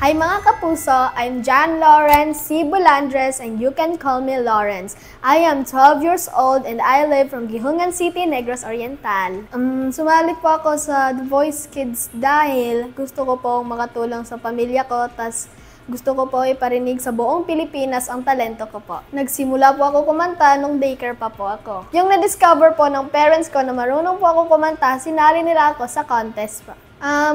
Hi mga kapuso, I'm Jan Lawrence C. Bulandres and you can call me Lawrence. I am 12 years old and I live from Gihungan City, Negros Oriental. Sumali po ako sa The Voice Kids dahil gusto ko pong makatulong sa pamilya ko, tas gusto ko po iparinig sa buong Pilipinas ang talento ko po. Nagsimula po ako kumanta nung daycare pa po ako. Yung na-discover po ng parents ko na marunong po ako kumanta, sinali nila ako sa contest po.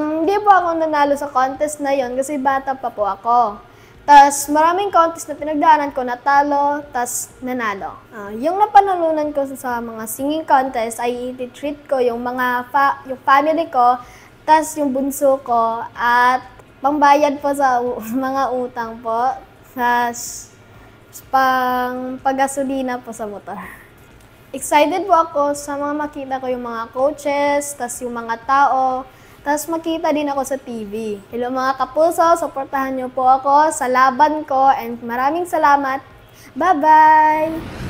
Hindi po ako nanalo sa contest na yon kasi bata pa po ako. Tas maraming contest na pinagdaanan ko, natalo, tas nanalo. Yung napanalunan ko sa mga singing contest ay i-treat ko yung yung family ko, tas yung bunso ko, at pangbayad po sa mga utang po, tas pang pagasolina po sa motor. Excited po ako sa mga makita ko yung mga coaches, tas yung mga tao, tapos makita din ako sa TV. Hello mga kapuso, supportahan niyo po ako sa laban ko and maraming salamat. Bye-bye!